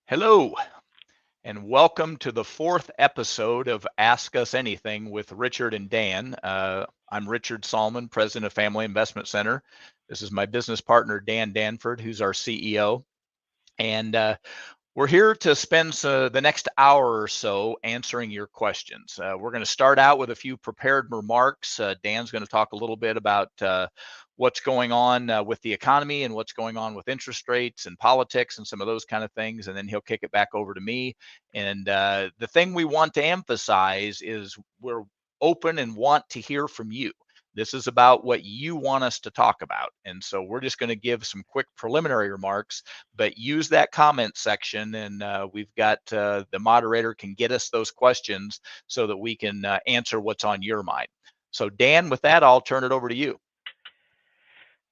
Hello, and welcome to the fourth episode of Ask Us Anything with Richard and Dan. I'm Richard Salman, president of Family Investment Center. This is my business partner, Dan Danford, who's our CEO. And we're here to spend the next hour or so answering your questions. We're going to start out with a few prepared remarks. Dan's going to talk a little bit about what's going on with the economy and what's going on with interest rates and politics and some of those kind of things. And then he'll kick it back over to me. And the thing we want to emphasize is we're open and want to hear from you. This is about what you want us to talk about. And so we're just going to give some quick preliminary remarks, but use that comment section, and we've got the moderator can get us those questions so that we can answer what's on your mind. So Dan, with that, I'll turn it over to you.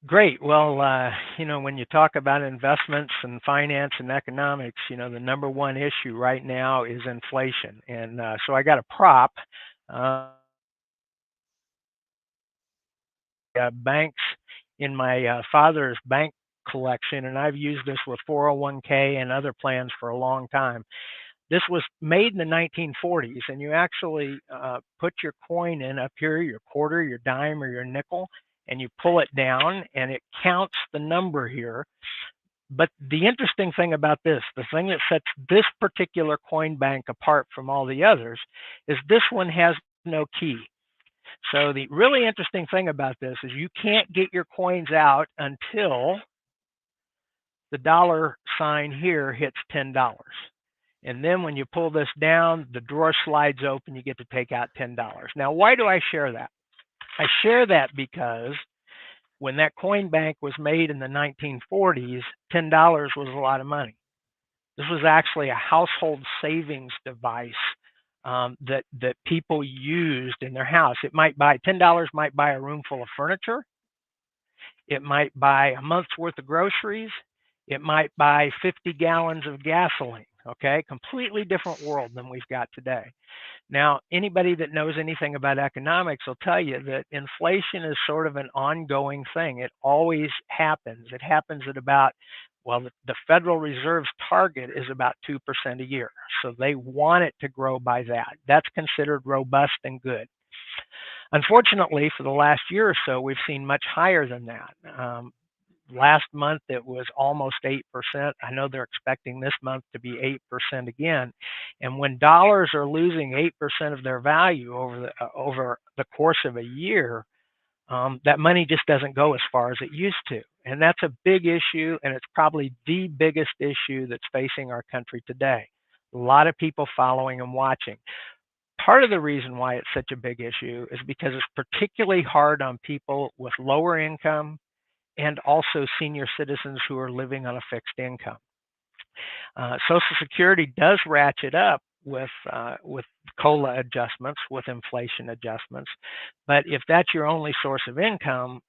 Great. Well, when you talk about investments and finance and economics, the number one issue right now is inflation. And so I got a prop. Banks in my father's bank collection, and I've used this with 401k and other plans for a long time. This was made in the 1940s, and you actually put your coin in up here, your quarter, your dime, or your nickel, and you pull it down, and it counts the number here. But the interesting thing about this, the thing that sets this particular coin bank apart from all the others, is this one has no key. So the really interesting thing about this is you can't get your coins out until the dollar sign here hits $10. And then when you pull this down, the drawer slides open, you get to take out $10. Now, why do I share that? I share that because when that coin bank was made in the 1940s, $10 was a lot of money. This was actually a household savings device that people used in their house. It might buy $10 might buy a room full of furniture. It might buy a month's worth of groceries. It might buy 50 gallons of gasoline. Okay, completely different world than we've got today. Now, anybody that knows anything about economics will tell you that inflation is sort of an ongoing thing. It always happens. It happens at about, well, the Federal Reserve's target is about 2% a year. So they want it to grow by that. That's considered robust and good. Unfortunately, for the last year or so, we've seen much higher than that. Last month, it was almost 8%. I know they're expecting this month to be 8% again. And when dollars are losing 8% of their value over the course of a year, that money just doesn't go as far as it used to. And that's a big issue, and it's probably the biggest issue that's facing our country today. A lot of people following and watching. Part of the reason why it's such a big issue is because it's particularly hard on people with lower income and also senior citizens who are living on a fixed income. Social Security does ratchet up with COLA adjustments, with inflation adjustments, but if that's your only source of income,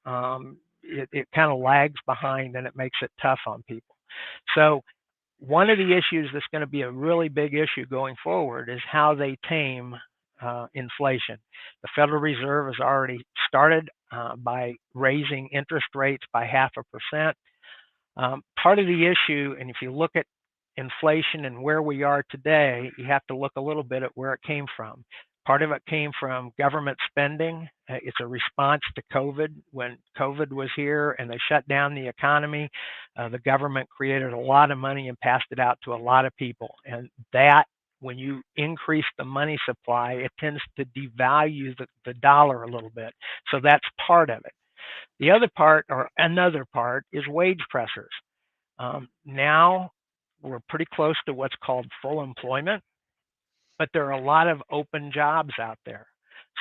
it kind of lags behind and it makes it tough on people. So one of the issues that's going to be a really big issue going forward is how they tame inflation. The Federal Reserve has already started by raising interest rates by 0.5%. Part of the issue, and if you look at inflation and where we are today, you have to look a little bit at where it came from. Part of it came from government spending. It's a response to COVID. When COVID was here and they shut down the economy, the government created a lot of money and passed it out to a lot of people. And that, when you increase the money supply, it tends to devalue the dollar a little bit. So that's part of it. The other part, or another part, is wage pressures. Now we're pretty close to what's called full employment, but there are a lot of open jobs out there.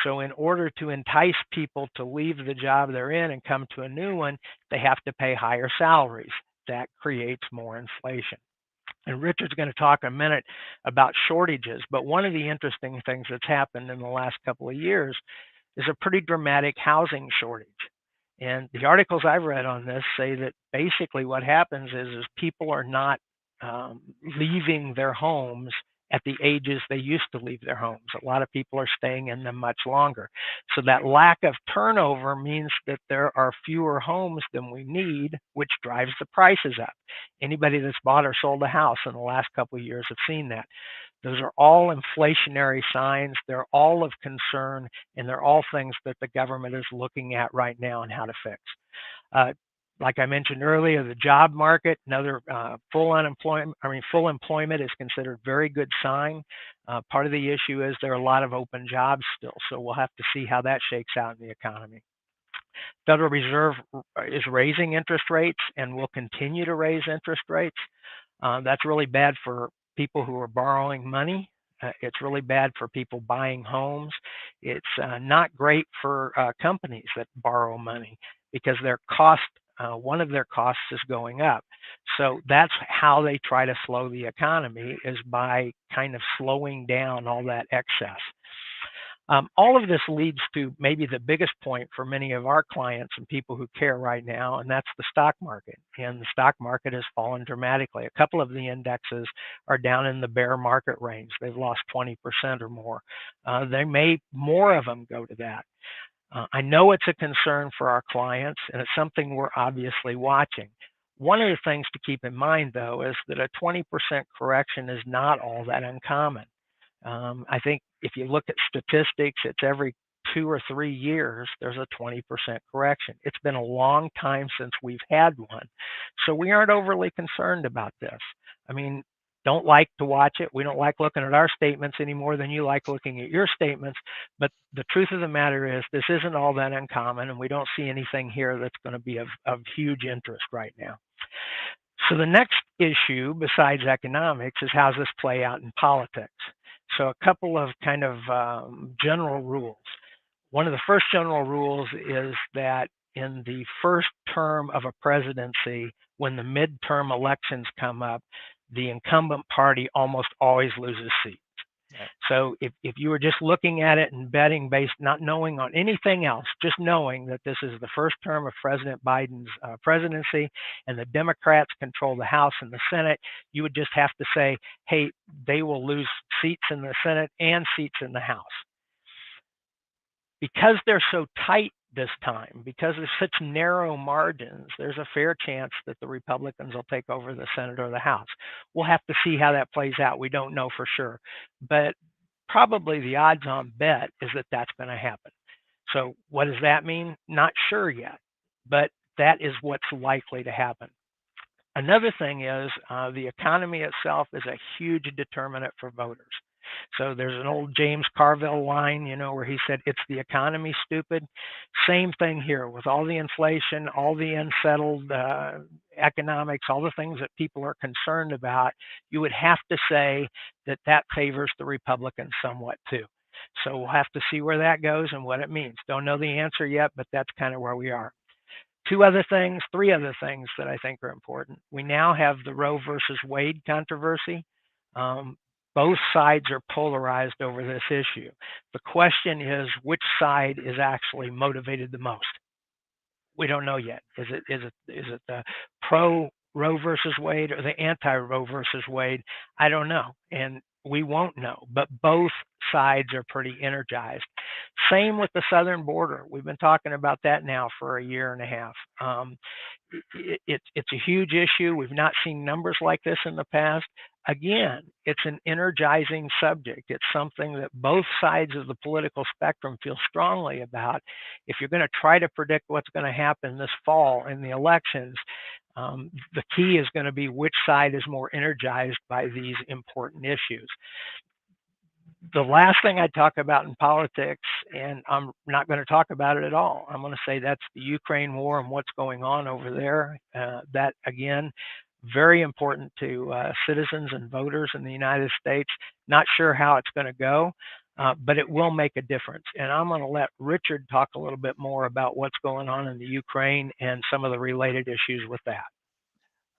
So in order to entice people to leave the job they're in and come to a new one, they have to pay higher salaries. That creates more inflation. And Richard's going to talk in a minute about shortages, but one of the interesting things that's happened in the last couple of years is a pretty dramatic housing shortage. And the articles I've read on this say that basically what happens is people are not leaving their homes at the ages they used to leave their homes. A lot of people are staying in them much longer. So that lack of turnover means that there are fewer homes than we need, which drives the prices up. Anybody that's bought or sold a house in the last couple of years have seen that. Those are all inflationary signs. They're all of concern, and they're all things that the government is looking at right now and how to fix. Like I mentioned earlier, the job market, another full employment is considered a very good sign. Part of the issue is there are a lot of open jobs still, so we'll have to see how that shakes out in the economy. Federal Reserve is raising interest rates and will continue to raise interest rates. That's really bad for people who are borrowing money. It's really bad for people buying homes. It's not great for companies that borrow money because their cost, one of their costs is going up. So that's how they try to slow the economy, is by kind of slowing down all that excess. All of this leads to maybe the biggest point for many of our clients and people who care right now, and that's the stock market. And the stock market has fallen dramatically. A couple of the indexes are down in the bear market range. They've lost 20% or more. More of them go to that. I know it's a concern for our clients, and it's something we're obviously watching. One of the things to keep in mind, though, is that a 20% correction is not all that uncommon. I think if you look at statistics, it's every 2 or 3 years, there's a 20% correction. It's been a long time since we've had one. So we aren't overly concerned about this. I mean, don't like to watch it. We don't like looking at our statements any more than you like looking at your statements. But the truth of the matter is this isn't all that uncommon, and we don't see anything here that's going to be of huge interest right now. So the next issue besides economics is, how's this play out in politics? So a couple of kind of general rules. One of the first general rules is that in the first term of a presidency, when the midterm elections come up, the incumbent party almost always loses seats. Yeah. So if you were just looking at it and betting based, not knowing on anything else, just knowing that this is the first term of President Biden's presidency and the Democrats control the House and the Senate, you would just have to say, hey, they will lose seats in the Senate and seats in the House. Because they're so tight this time, because there's such narrow margins, there's a fair chance that the Republicans will take over the Senate or the House. We'll have to see how that plays out. We don't know for sure, but probably the odds-on bet is that that's going to happen. So what does that mean? Not sure yet, but that is what's likely to happen. Another thing is the economy itself is a huge determinant for voters. So there's an old James Carville line, where he said, it's the economy, stupid. Same thing here with all the inflation, all the unsettled economics, all the things that people are concerned about. You would have to say that that favors the Republicans somewhat too. So we'll have to see where that goes and what it means. Don't know the answer yet, but that's kind of where we are. Three other things that I think are important. We now have the Roe versus Wade controversy. Both sides are polarized over this issue. The question is, which side is actually motivated the most? We don't know yet. Is it the pro Roe versus Wade or the anti Roe versus Wade? I don't know, and we won't know. But both sides are pretty energized. Same with the southern border. We've been talking about that now for a year and a half. It's a huge issue. We've not seen numbers like this in the past. Again, it's an energizing subject. It's something that both sides of the political spectrum feel strongly about. If you're going to try to predict what's going to happen this fall in the elections, the key is going to be which side is more energized by these important issues. The last thing I talk about in politics, and I'm not going to talk about it at all, I'm going to say that's the Ukraine war and what's going on over there. That, again, very important to citizens and voters in the United States. Not sure how it's going to go, but it will make a difference. And I'm going to let Richard talk a little bit more about what's going on in the Ukraine and some of the related issues with that.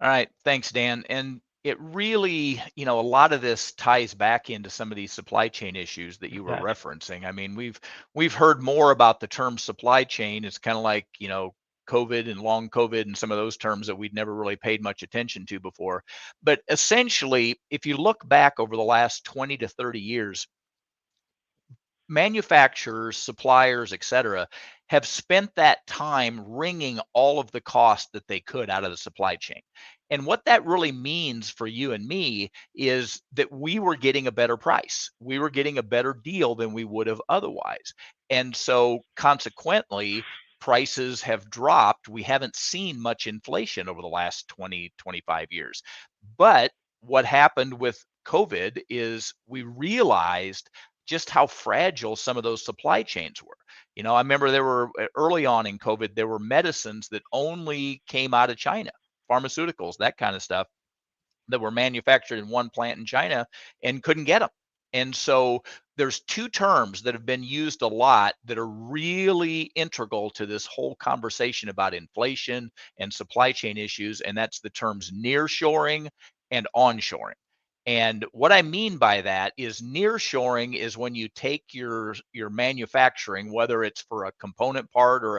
All right, thanks, Dan. And it really, a lot of this ties back into some of these supply chain issues that you were referencing. I mean, we've heard more about the term supply chain. It's kind of like, COVID and long COVID and some of those terms that we'd never really paid much attention to before. But essentially, if you look back over the last 20 to 30 years, manufacturers, suppliers, et cetera, have spent that time wringing all of the cost that they could out of the supply chain. And what that really means for you and me is that we were getting a better price. We were getting a better deal than we would have otherwise. And so consequently, prices have dropped. We haven't seen much inflation over the last 20, 25 years. But what happened with COVID is we realized just how fragile some of those supply chains were. I remember there were early on in COVID, there were medicines that only came out of China, pharmaceuticals, that kind of stuff that were manufactured in one plant in China and couldn't get them. And so there's two terms that have been used a lot that are really integral to this whole conversation about inflation and supply chain issues, and that's the terms nearshoring and onshoring. And what I mean by that is nearshoring is when you take your manufacturing, whether it's for a component part or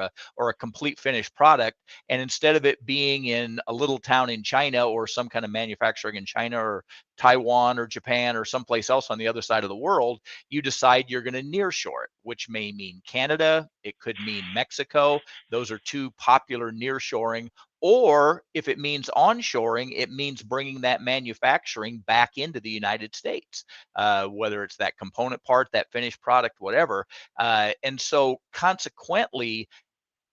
a complete finished product, and instead of it being in a little town in China or some kind of manufacturing in China or Taiwan or Japan or someplace else on the other side of the world, you decide you're going to nearshore it, which may mean Canada, it could mean Mexico. Those are two popular nearshoring. Or if it means onshoring, it means bringing that manufacturing back into the United States, whether it's that component part, that finished product, whatever. And so consequently,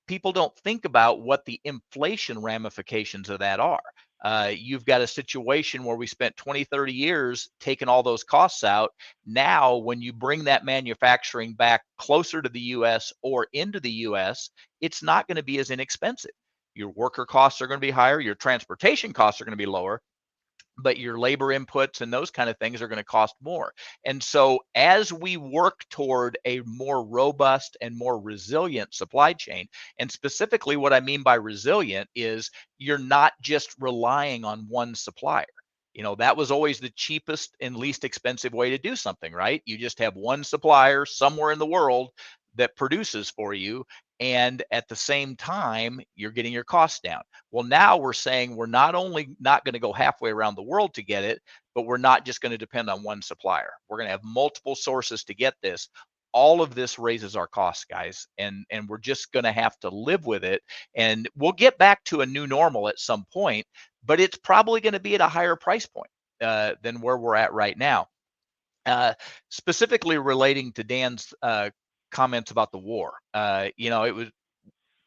people don't think about what the inflation ramifications of that are. You've got a situation where we spent 20, 30 years taking all those costs out. Now, when you bring that manufacturing back closer to the US or into the US, it's not going to be as inexpensive. Your worker costs are going to be higher, your transportation costs are going to be lower, but your labor inputs and those kind of things are going to cost more. And so as we work toward a more robust and more resilient supply chain, and specifically what I mean by resilient is you're not just relying on one supplier. That was always the cheapest and least expensive way to do something, right? You just have one supplier somewhere in the world that produces for you. And at the same time, you're getting your costs down. Well, now we're saying we're not only not going to go halfway around the world to get it, but we're not just going to depend on one supplier. We're going to have multiple sources to get this. All of this raises our costs, guys, and we're just going to have to live with it. And we'll get back to a new normal at some point, but it's probably going to be at a higher price point than where we're at right now. Specifically relating to Dan's comments about the war, it was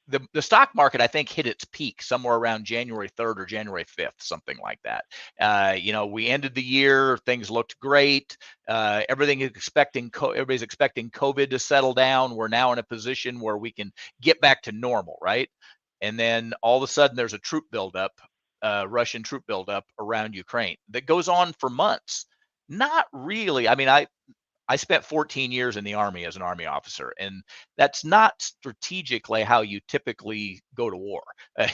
the stock market, I think, hit its peak somewhere around January 3rd or January 5th, something like that. We ended the year, things looked great. Everybody's expecting COVID to settle down. We're now in a position where we can get back to normal, right? And then all of a sudden, there's a troop buildup, Russian troop buildup around Ukraine that goes on for months. Not really. I mean, I spent 14 years in the Army as an Army officer, and that's not strategically how you typically go to war.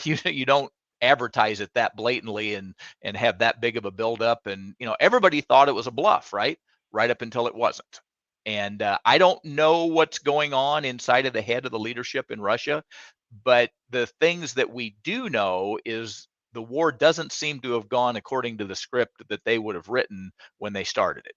You don't advertise it that blatantly and have that big of a buildup. And everybody thought it was a bluff, right? Right up until it wasn't. And I don't know what's going on inside of the head of the leadership in Russia, but the things that we do know is the war doesn't seem to have gone according to the script that they would have written when they started it.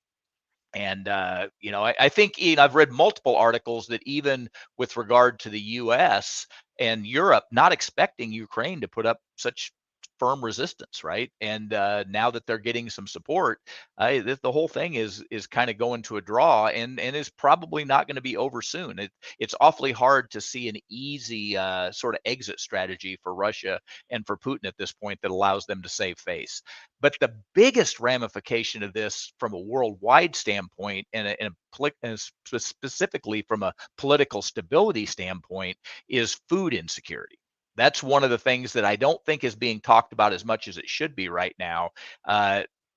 And I think I've read multiple articles that even with regard to the U.S. and Europe, not expecting Ukraine to put up such firm resistance, right? And now that they're getting some support, the whole thing is kind of going to a draw, and is probably not going to be over soon. It's awfully hard to see an easy sort of exit strategy for Russia and for Putin at this point that allows them to save face. But the biggest ramification of this from a worldwide standpoint and specifically from a political stability standpoint is food insecurity. That's one of the things that I don't think is being talked about as much as it should be right now.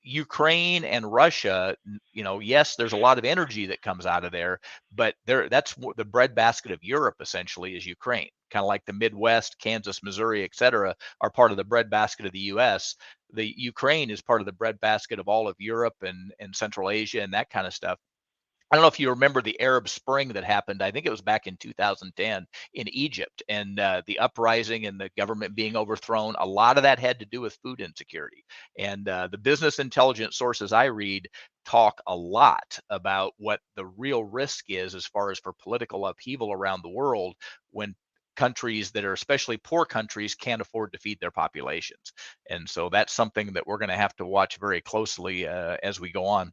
Ukraine and Russia, yes, there's a lot of energy that comes out of there, but that's the breadbasket of Europe essentially is Ukraine. Kind of like the Midwest, Kansas, Missouri, et cetera, are part of the breadbasket of the U.S. The Ukraine is part of the breadbasket of all of Europe and Central Asia and that kind of stuff. I don't know if you remember the Arab Spring that happened. I think it was back in 2010 in Egypt, and the uprising and the government being overthrown. A lot of that had to do with food insecurity. And the business intelligence sources I read talk a lot about what the real risk is as far as for political upheaval around the world when countries that are especially poor countries can't afford to feed their populations. And so that's something that we're going to have to watch very closely as we go on.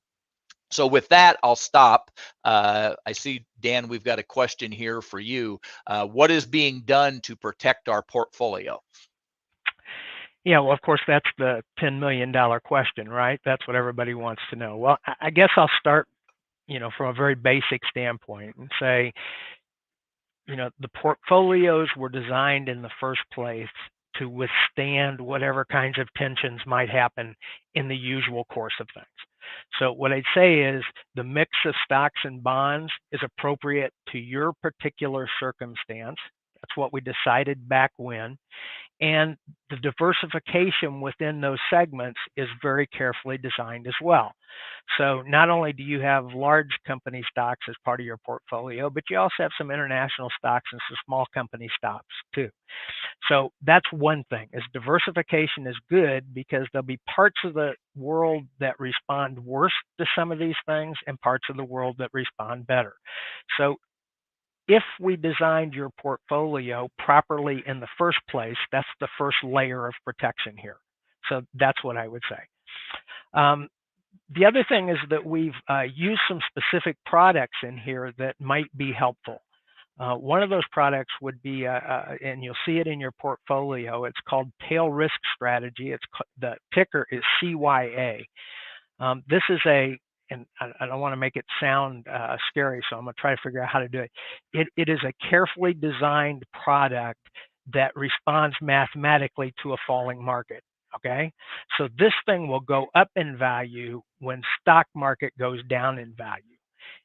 So with that, I'll stop. I see, Dan, we've got a question here for you. What is being done to protect our portfolio? Yeah, well, of course, that's the $10 million question, right? That's what everybody wants to know. Well, I guess I'll start, from a very basic standpoint and say, the portfolios were designed in the first place to withstand whatever kinds of tensions might happen in the usual course of things. So what I'd say is the mix of stocks and bonds is appropriate to your particular circumstance. That's what we decided back when. And the diversification within those segments is very carefully designed as well. So not only do you have large company stocks as part of your portfolio, but you also have some international stocks and some small company stocks too. So that's one thing, is diversification is good because there'll be parts of the world that respond worse to some of these things and parts of the world that respond better. So if we designed your portfolio properly in the first place, that's the first layer of protection here. So that's what I would say. The other thing is that we've used some specific products in here that might be helpful. One of those products would be, and you'll see it in your portfolio, it's called Tail Risk Strategy. The ticker is CYA. This is and I don't want to make it sound scary, so I'm going to try to figure out how to do it. It is a carefully designed product that responds mathematically to a falling market. Okay, so this thing will go up in value when stock market goes down in value.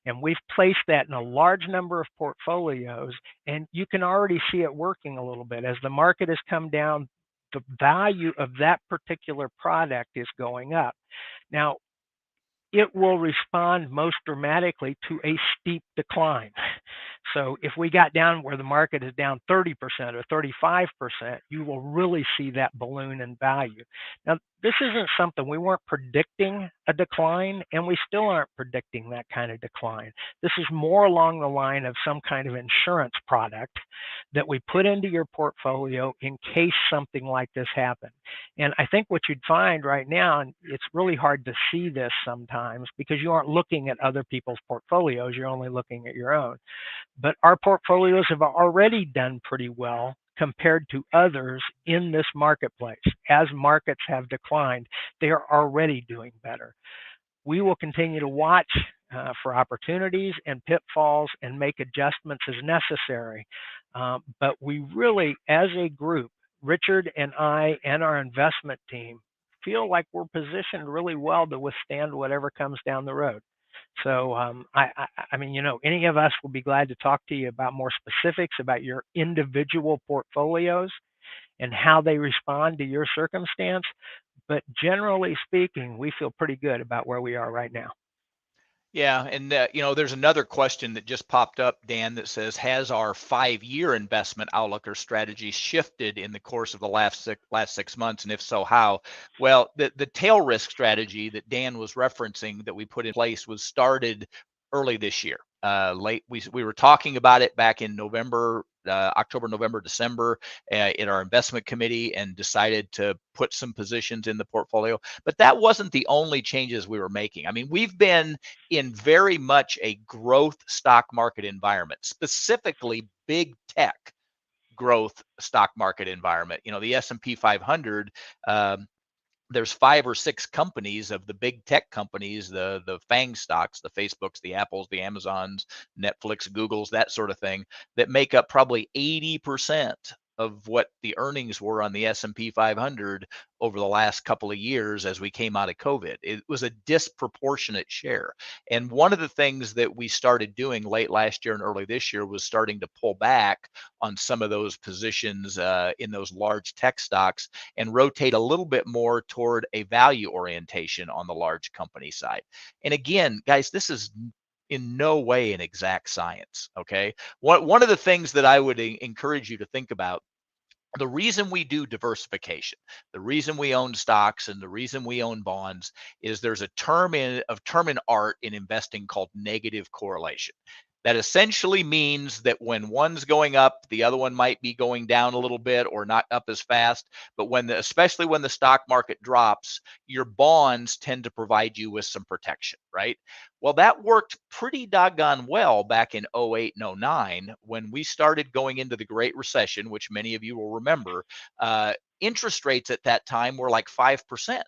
And we've placed that in a large number of portfolios, and you can already see it working a little bit. As the market has come down, the value of that particular product is going up. Now, it will respond most dramatically to a steep decline. So if we got down where the market is down 30% or 35%, you will really see that balloon in value. Now, this isn't something we weren't predicting a decline, and we still aren't predicting that kind of decline. This is more along the line of some kind of insurance product that we put into your portfolio in case something like this happened. And I think what you'd find right now, and it's really hard to see this sometimes because you aren't looking at other people's portfolios, you're only looking at your own. But our portfolios have already done pretty well compared to others in this marketplace. As markets have declined, they are already doing better. We will continue to watch for opportunities and pitfalls and make adjustments as necessary. But we really, as a group, Richard and I and our investment team feel like we're positioned really well to withstand whatever comes down the road. So I mean, any of us will be glad to talk to you about more specifics about your individual portfolios and how they respond to your circumstance. But generally speaking, we feel pretty good about where we are right now. Yeah, and there's another question that just popped up, Dan, that says, has our 5-year investment outlook or strategy shifted in the course of the last 6 months, and if so, how? Well, the tail risk strategy that Dan was referencing that we put in place was started early this year. We were talking about it back in November, October, November, December in our investment committee, and decided to put some positions in the portfolio. But that wasn't the only changes we were making. I mean, we've been in very much a growth stock market environment, specifically big tech growth stock market environment. The S&P 500, there's 5 or 6 companies of the big tech companies, the FANG stocks, the Facebooks, the Apples, the Amazons, Netflix, Googles, that sort of thing, that make up probably 80% of what the earnings were on the S&P 500 over the last couple of years as we came out of COVID. It was a disproportionate share. And one of the things that we started doing late last year and early this year was starting to pull back on some of those positions in those large tech stocks and rotate a little bit more toward a value orientation on the large company side. And again, guys, this is in no way an exact science. Okay. One of the things that I would encourage you to think about, the reason we do diversification, the reason we own stocks and the reason we own bonds is there's a term in art in investing called negative correlation. That essentially means that when one's going up, the other one might be going down a little bit or not up as fast. But especially when the stock market drops, your bonds tend to provide you with some protection, right? Well, that worked pretty doggone well back in '08 and '09 when we started going into the Great Recession, which many of you will remember. Interest rates at that time were like 5%.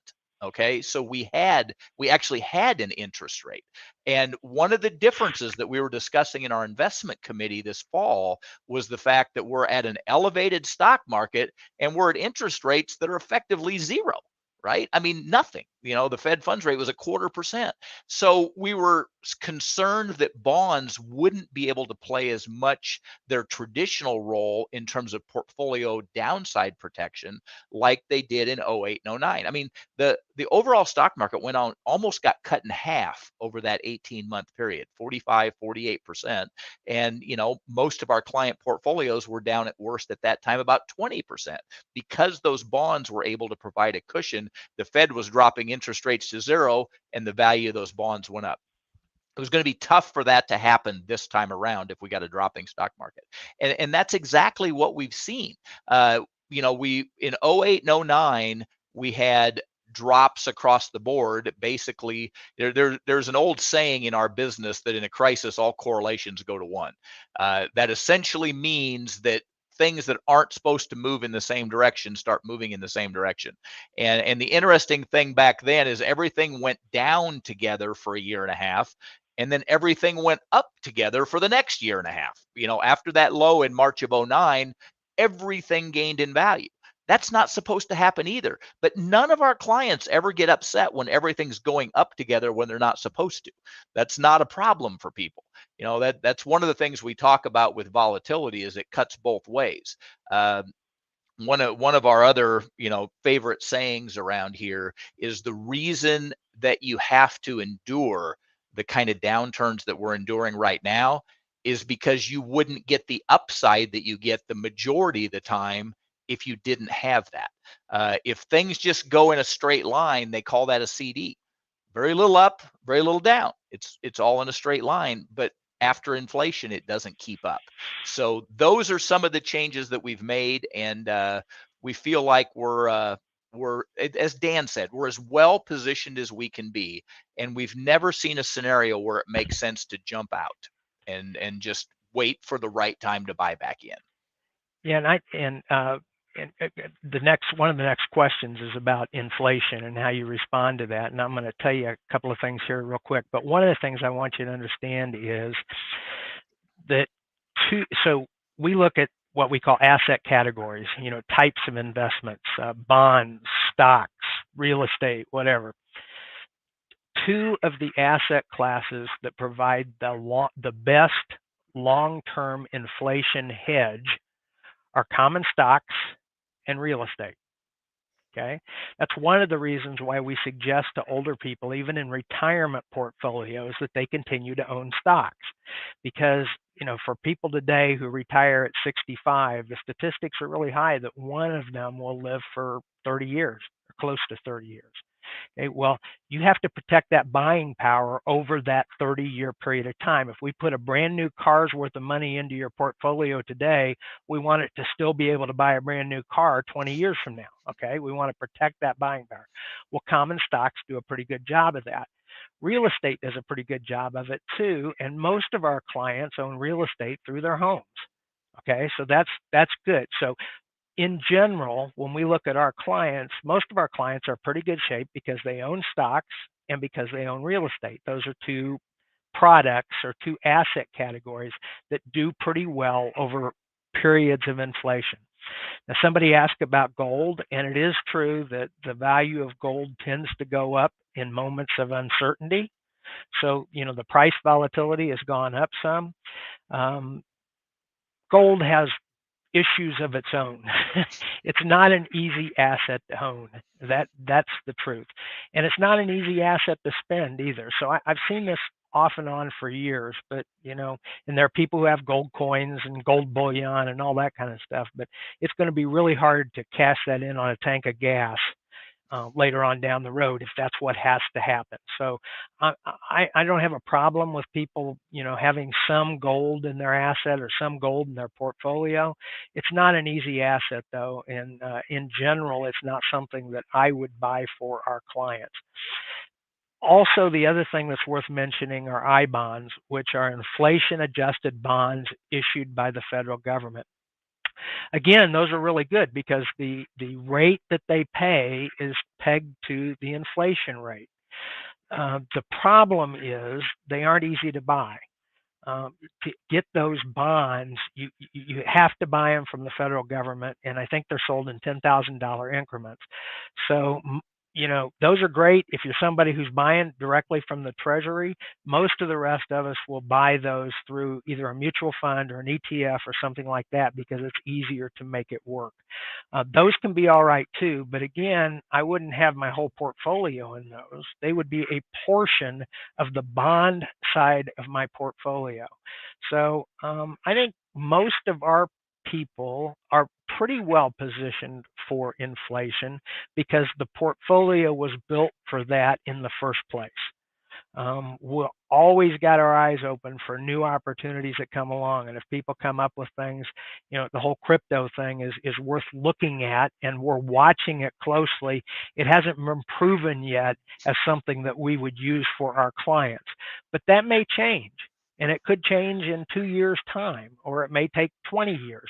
Okay, so we actually had an interest rate. And one of the differences that we were discussing in our investment committee this fall was the fact that we're at an elevated stock market and we're at interest rates that are effectively zero, right? I mean, nothing. The Fed funds rate was 0.25%. So we were concerned that bonds wouldn't be able to play as much their traditional role in terms of portfolio downside protection like they did in '08 and '09. I mean, the overall stock market went on, almost got cut in half over that 18-month period, 45, 48%. And most of our client portfolios were down at worst at that time about 20%, because those bonds were able to provide a cushion. The Fed was dropping interest rates to zero and the value of those bonds went up. It was going to be tough for that to happen this time around if we got a dropping stock market. And that's exactly what we've seen. We in '08 and '09, we had drops across the board. Basically, there's an old saying in our business that in a crisis, all correlations go to one. That essentially means that things that aren't supposed to move in the same direction start moving in the same direction. And the interesting thing back then is everything went down together for a year and a half, and then everything went up together for the next year and a half. After that low in March of '09, everything gained in value. That's not supposed to happen either. But none of our clients ever get upset when everything's going up together when they're not supposed to. That's not a problem for people. That's one of the things we talk about with volatility, is it cuts both ways. One of our other favorite sayings around here is the reason that you have to endure the kind of downturns that we're enduring right now is because you wouldn't get the upside that you get the majority of the time if you didn't have that. If things just go in a straight line, they call that a CD. Very little up, very little down. It's all in a straight line, but after inflation, it doesn't keep up. So those are some of the changes that we've made, and we feel like we're, as Dan said, we're as well positioned as we can be, and we've never seen a scenario where it makes sense to jump out and just wait for the right time to buy back in. Yeah, and one of the next questions is about inflation and how you respond to that. And I'm going to tell you a couple of things here real quick. But one of the things I want you to understand is that so we look at what we call asset categories, types of investments, bonds, stocks, real estate, whatever. Two of the asset classes that provide the best long-term inflation hedge are common stocks and real estate. Okay, that's one of the reasons why we suggest to older people, even in retirement portfolios, that they continue to own stocks. Because for people today who retire at 65, the statistics are really high that one of them will live for 30 years or close to 30 years. Okay, well, you have to protect that buying power over that 30-year period of time. If we put a brand new car's worth of money into your portfolio today, we want it to still be able to buy a brand new car 20 years from now. Okay, we want to protect that buying power. Well, common stocks do a pretty good job of that. Real estate does a pretty good job of it too, and most of our clients own real estate through their homes. Okay, so that's good. So in general, when we look at our clients, most of our clients are pretty good shape because they own stocks and because they own real estate. Those are two products or two asset categories that do pretty well over periods of inflation. Now, somebody asked about gold, and it is true that the value of gold tends to go up in moments of uncertainty. So, the price volatility has gone up some. Gold has issues of its own. It's not an easy asset to own. That's the truth. And it's not an easy asset to spend either. So I've seen this off and on for years, but and there are people who have gold coins and gold bullion and all that kind of stuff, but it's going to be really hard to cash that in on a tank of gas later on down the road if that's what has to happen. So I don't have a problem with people, having some gold in their asset or some gold in their portfolio. It's not an easy asset though, and in general, it's not something that I would buy for our clients. Also, the other thing that's worth mentioning are I bonds, which are inflation adjusted bonds issued by the federal government. Again, those are really good because the rate that they pay is pegged to the inflation rate. The problem is they aren't easy to buy. To get those bonds, you have to buy them from the federal government, and I think they're sold in $10,000 increments. So those are great if you're somebody who's buying directly from the Treasury. Most of the rest of us will buy those through either a mutual fund or an ETF or something like that because it's easier to make it work. Those can be all right too, but again, I wouldn't have my whole portfolio in those. They would be a portion of the bond side of my portfolio. So I think most of our people are pretty well positioned for inflation because the portfolio was built for that in the first place. We'll always got our eyes open for new opportunities that come along. And if people come up with things, the whole crypto thing is worth looking at, and we're watching it closely. It hasn't been proven yet as something that we would use for our clients, but that may change. And it could change in 2 years' time, or it may take 20 years.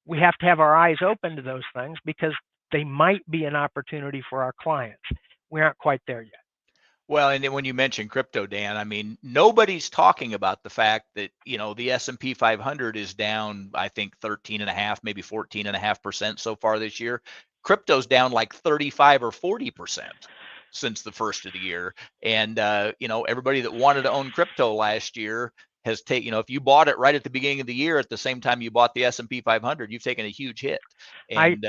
We have to have our eyes open to those things because they might be an opportunity for our clients. We aren't quite there yet. Well, and then when you mention crypto, Dan, I mean, nobody's talking about the fact that, the S&P 500 is down, I think 13.5, maybe 14.5% so far this year. Crypto's down like 35 or 40% since the first of the year. And, everybody that wanted to own crypto last year has taken, if you bought it right at the beginning of the year, at the same time you bought the S&P 500, you've taken a huge hit. And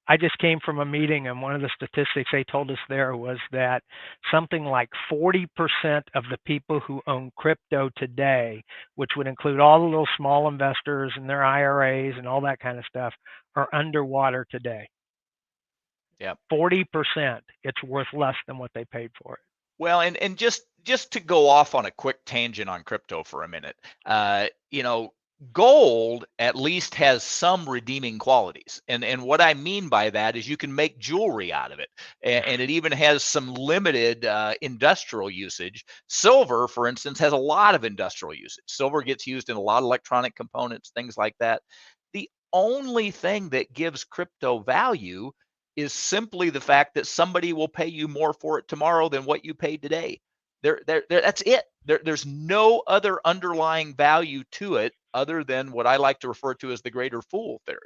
I just came from a meeting, and one of the statistics they told us there was that something like 40% of the people who own crypto today, which would include all the little small investors and their IRAs and all that kind of stuff, are underwater today. Yeah, 40%. It's worth less than what they paid for it. Well, and just to go off on a quick tangent on crypto for a minute, gold at least has some redeeming qualities, and what I mean by that is you can make jewelry out of it, and it even has some limited industrial usage. Silver, for instance, has a lot of industrial usage. Silver gets used in a lot of electronic components, things like that. The only thing that gives crypto value is simply the fact that somebody will pay you more for it tomorrow than what you paid today. That's it. There's no other underlying value to it other than what I like to refer to as the greater fool theory.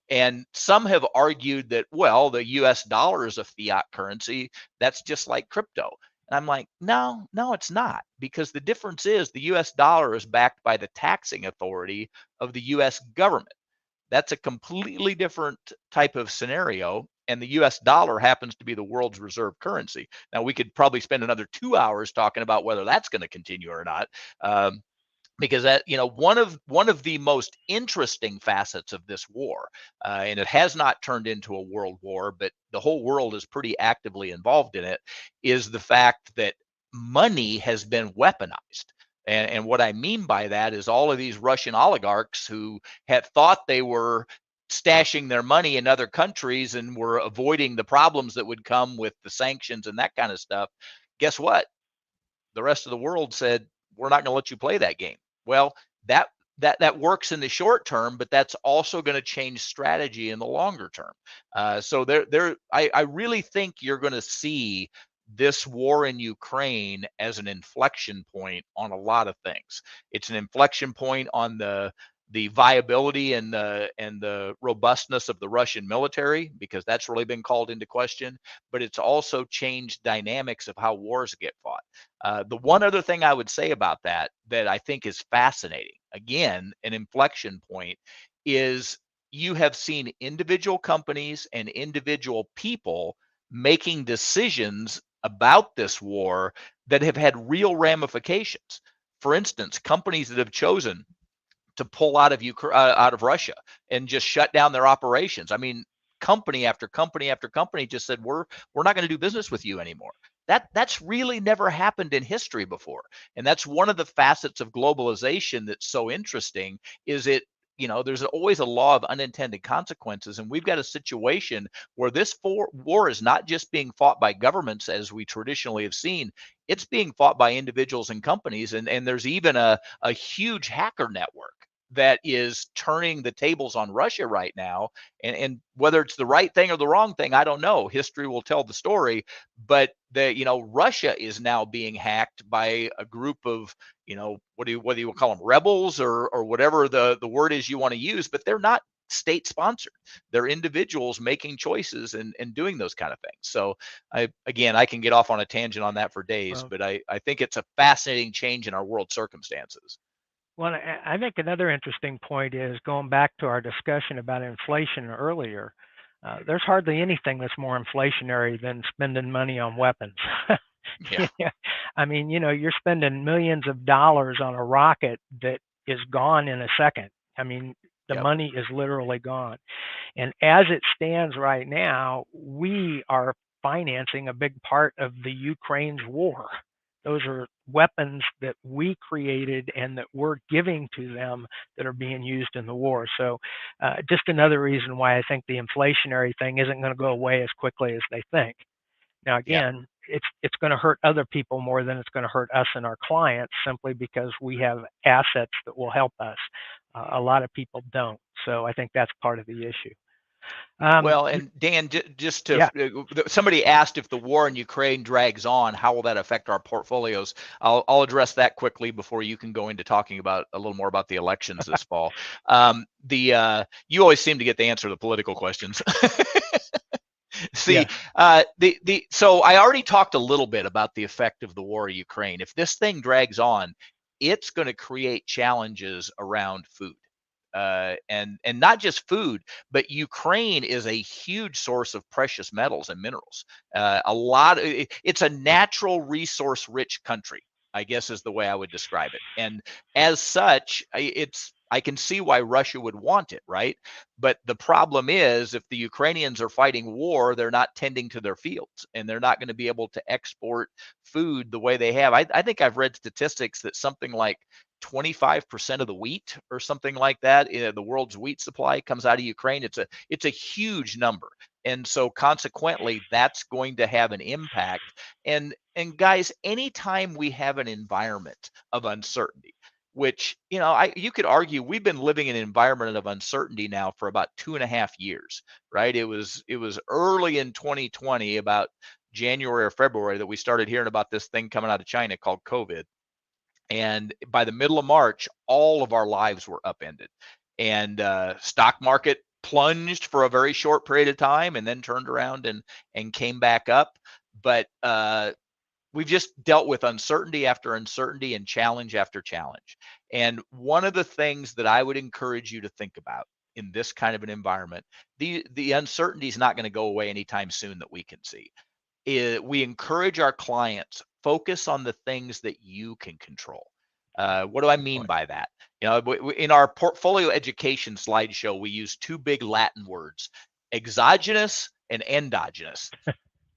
And some have argued that, well, the US dollar is a fiat currency. That's just like crypto. And I'm like, no, it's not, because the difference is the US dollar is backed by the taxing authority of the US government. That's a completely different type of scenario. And the US dollar happens to be the world's reserve currency. Now, we could probably spend another 2 hours talking about whether that's going to continue or not. Because that, one of the most interesting facets of this war, and it has not turned into a world war, but the whole world is pretty actively involved in it, is the fact that money has been weaponized. And what I mean by that is all of these Russian oligarchs who had thought they were stashing their money in other countries and were avoiding the problems that would come with the sanctions and that kind of stuff. Guess what? The rest of the world said, we're not going to let you play that game. Well, that works in the short term, but that's also going to change strategy in the longer term. So I really think you're going to see this war in Ukraine as an inflection point on a lot of things. It's an inflection point on the viability and the robustness of the Russian military, because that's really been called into question, but it's also changed dynamics of how wars get fought. The one other thing I would say about that I think is fascinating, again, an inflection point, is you have seen individual companies and individual people making decisions about this war that have had real ramifications. For instance, companies that have chosen to pull out of Russia and just shut down their operations. I mean, company after company after company just said we're not going to do business with you anymore. That's really never happened in history before, and that's one of the facets of globalization that's so interesting. Is it, there's always a law of unintended consequences, and we've got a situation where this war is not just being fought by governments as we traditionally have seen. It's being fought by individuals and companies, and there's even a huge hacker network that is turning the tables on Russia right now. And whether it's the right thing or the wrong thing, I don't know. History will tell the story. But Russia is now being hacked by a group of, what do you call them, rebels or whatever the word is you want to use, but they're not state sponsored. They're individuals making choices and doing those kind of things. So I can get off on a tangent on that for days, but I think it's a fascinating change in our world circumstances. Well, I think another interesting point is going back to our discussion about inflation earlier. There's hardly anything that's more inflationary than spending money on weapons. Yeah. I mean, you're spending millions of dollars on a rocket that is gone in a second. I mean, the Yep. money is literally gone. And as it stands right now, we are financing a big part of the Ukraine's war. Those are weapons that we created and that we're giving to them that are being used in the war. So just another reason why I think the inflationary thing isn't going to go away as quickly as they think. Now, again, it's going to hurt other people more than it's going to hurt us and our clients, simply because we have assets that will help us. A lot of people don't. So I think that's part of the issue. Well, and Dan, just to, somebody asked if the war in Ukraine drags on, how will that affect our portfolios? I'll address that quickly before you can go into talking about a little more about the elections this fall. You always seem to get the answer to the political questions. See, so I already talked a little bit about the effect of the war in Ukraine. If this thing drags on, it's going to create challenges around food. And not just food, but Ukraine is a huge source of precious metals and minerals. It's a natural resource rich country, I guess is the way I would describe it. And as such, I can see why Russia would want it, right? But the problem is, if the Ukrainians are fighting war, they're not tending to their fields, and they're not going to be able to export food the way they have. I think I've read statistics that something like 25% of the wheat or something like that, the world's wheat supply comes out of Ukraine. It's a huge number. And so consequently, that's going to have an impact. And guys, anytime we have an environment of uncertainty, which, you could argue we've been living in an environment of uncertainty now for about 2.5 years, right? It was early in 2020, about January or February, that we started hearing about this thing coming out of China called COVID. And by the middle of March, all of our lives were upended, and stock market plunged for a very short period of time and then turned around and came back up. But we've just dealt with uncertainty after uncertainty and challenge after challenge. And one of the things that I would encourage you to think about in this kind of an environment, the uncertainty is not going to go away anytime soon that we can see. We encourage our clients, focus on the things that you can control. What do I mean by that? In our portfolio education slideshow, we use two big Latin words: exogenous and endogenous.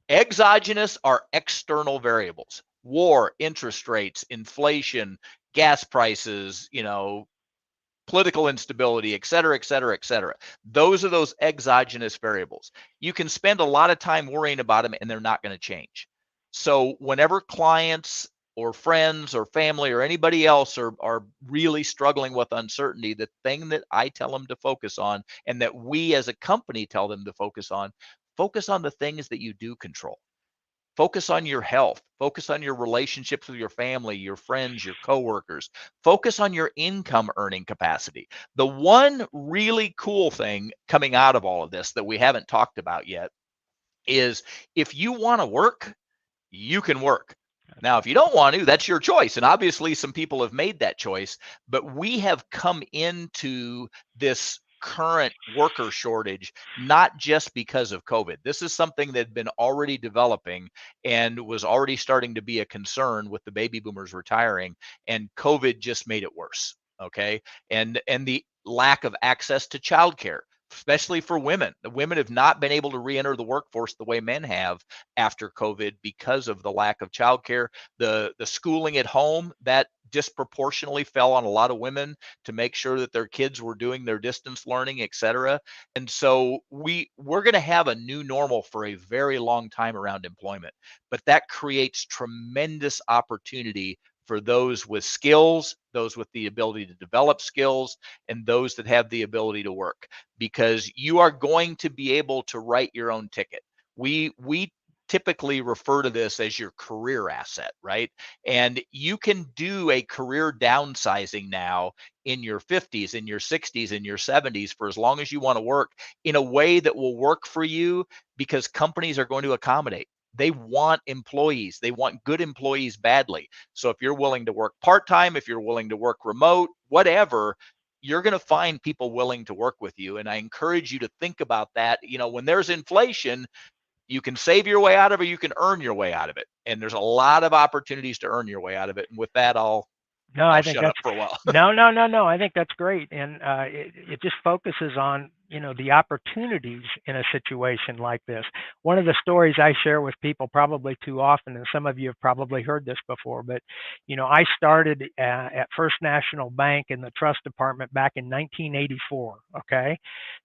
Exogenous are external variables: war, interest rates, inflation, gas prices, political instability, et cetera, et cetera, et cetera. Those are those exogenous variables. You can spend a lot of time worrying about them and they're not going to change. So whenever clients or friends or family or anybody else are really struggling with uncertainty, the thing that I tell them to focus on, and that we as a company tell them to focus on the things that you do control. Focus on your health. Focus on your relationships with your family, your friends, your coworkers. Focus on your income earning capacity. The one really cool thing coming out of all of this that we haven't talked about yet is, if you want to work, you can work. Now, if you don't want to, that's your choice. And obviously some people have made that choice, but we have come into this current worker shortage, not just because of COVID. This is something that had been already developing and was already starting to be a concern with the baby boomers retiring, and COVID just made it worse. Okay. And the lack of access to childcare, especially for women. The women have not been able to re-enter the workforce the way men have after COVID because of the lack of childcare. The schooling at home, that disproportionately fell on a lot of women to make sure that their kids were doing their distance learning, et cetera. And so we're going to have a new normal for a very long time around employment, but that creates tremendous opportunity for those with skills, those with the ability to develop skills, and those that have the ability to work, because you are going to be able to write your own ticket. We typically refer to this as your career asset, right? And you can do a career downsizing now in your 50s, in your 60s, in your 70s for as long as you want to work in a way that will work for you, because companies are going to accommodate. They want employees. They want good employees badly. So if you're willing to work part-time, if you're willing to work remote, whatever, you're going to find people willing to work with you. And I encourage you to think about that. When there's inflation, you can save your way out of it, you can earn your way out of it. And there's a lot of opportunities to earn your way out of it. And with that, I'll No, I think shut up that's for a while. no. I think that's great, and it just focuses on the opportunities in a situation like this. One of the stories I share with people probably too often, and some of you have probably heard this before, but I started at First National Bank in the trust department back in 1984. Okay,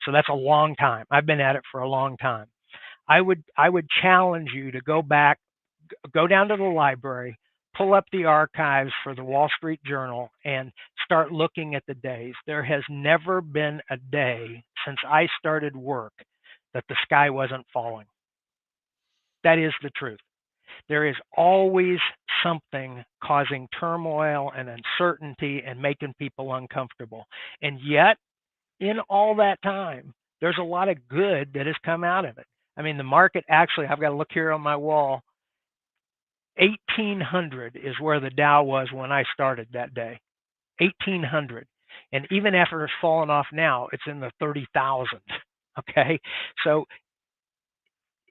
so that's a long time. I've been at it for a long time. I would challenge you to go back, go down to the library, pull up the archives for the Wall Street Journal, and start looking at the days. There has never been a day since I started work that the sky wasn't falling. That is the truth. There is always something causing turmoil and uncertainty and making people uncomfortable. And yet, in all that time, there's a lot of good that has come out of it. I mean, the market actually, I've got to look here on my wall, 1800 is where the Dow was when I started that day. 1800. And even after it's fallen off now, it's in the 30,000. Okay. So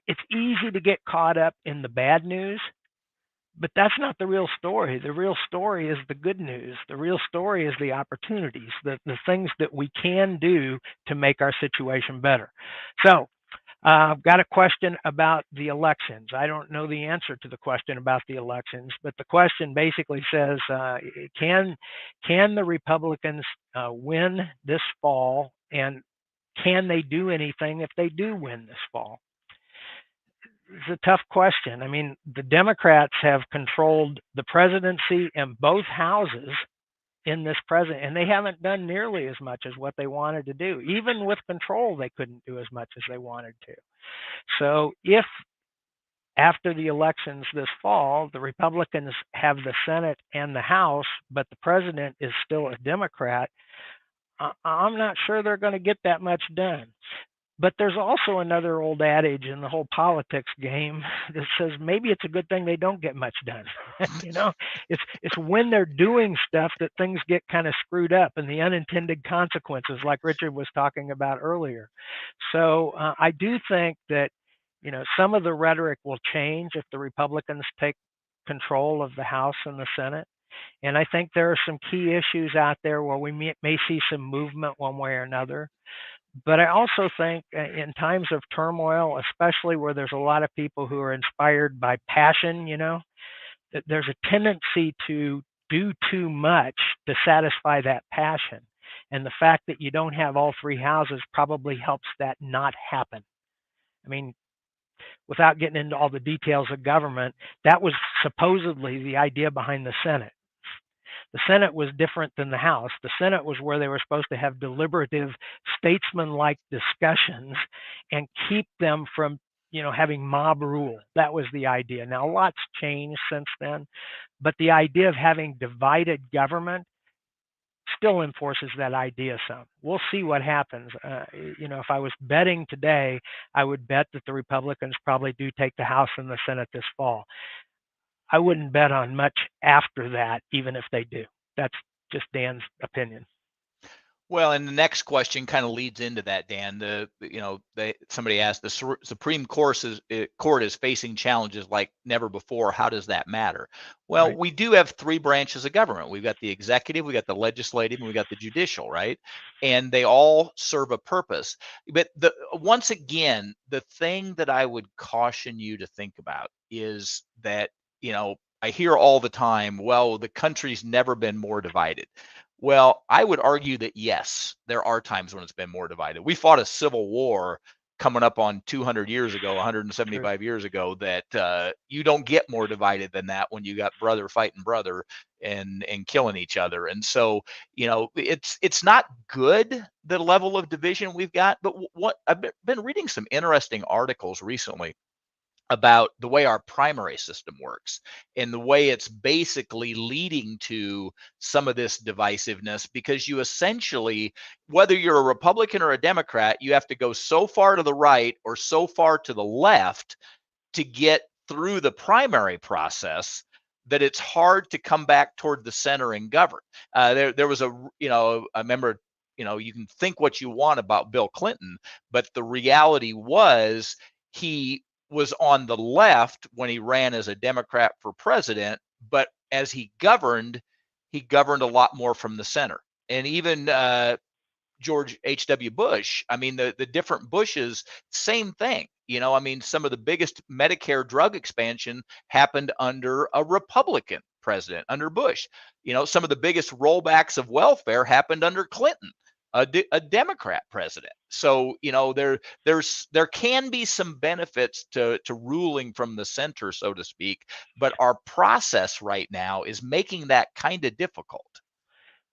it's easy to get caught up in the bad news, but that's not the real story. The real story is the good news. The real story is the opportunities, the things that we can do to make our situation better. So I've got a question about the elections. I don't know the answer to the question about the elections, but the question basically says, can the Republicans win this fall, and can they do anything if they do win this fall? It's a tough question. I mean, the Democrats have controlled the presidency and both houses in this president, and they haven't done nearly as much as what they wanted to do. Even with control, they couldn't do as much as they wanted to. So if after the elections this fall, the Republicans have the Senate and the House, but the president is still a Democrat, I'm not sure they're going to get that much done. But there's also another old adage in the whole politics game that says maybe it's a good thing they don't get much done. It's when they're doing stuff that things get kind of screwed up, and the unintended consequences, like Richard was talking about earlier. So I do think that some of the rhetoric will change if the Republicans take control of the House and the Senate. And I think there are some key issues out there where we may see some movement one way or another. But I also think in times of turmoil, especially where there's a lot of people who are inspired by passion, that there's a tendency to do too much to satisfy that passion. And the fact that you don't have all three houses probably helps that not happen. I mean, without getting into all the details of government, that was supposedly the idea behind the Senate. The Senate was different than the House. The Senate was where they were supposed to have deliberative, statesman-like discussions and keep them from, having mob rule. That was the idea. Now, a lot's changed since then, but the idea of having divided government still enforces that idea some. We'll see what happens. If I was betting today, I would bet that the Republicans probably do take the House and the Senate this fall. I wouldn't bet on much after that, even if they do. That's just Dan's opinion. Well, and the next question kind of leads into that, Dan. Somebody asked, the Supreme Court is facing challenges like never before. How does that matter? Well, Right. we do have three branches of government. We've got the executive, we got the legislative, and we got the judicial, right? And they all serve a purpose. But once again, the thing that I would caution you to think about is that, I hear all the time, well, the country's never been more divided. Well, I would argue that yes, there are times when it's been more divided. We fought a civil war coming up on 200 years ago, True. 175 years ago, that you don't get more divided than that when you got brother fighting brother and killing each other. And so, it's not good, the level of division we've got. But what I've been reading some interesting articles recently about the way our primary system works and the way it's basically leading to some of this divisiveness, because you essentially, whether you're a Republican or a Democrat, you have to go so far to the right or so far to the left to get through the primary process that it's hard to come back toward the center and govern. There was I remember, you can think what you want about Bill Clinton, but the reality was he was on the left when he ran as a Democrat for president, but as he governed a lot more from the center. And even George H.W. Bush, I mean, the different Bushes, same thing. I mean, some of the biggest Medicare drug expansion happened under a Republican president, under Bush. Some of the biggest rollbacks of welfare happened under Clinton, a Democrat president. So, there can be some benefits to ruling from the center, so to speak, but our process right now is making that kind of difficult.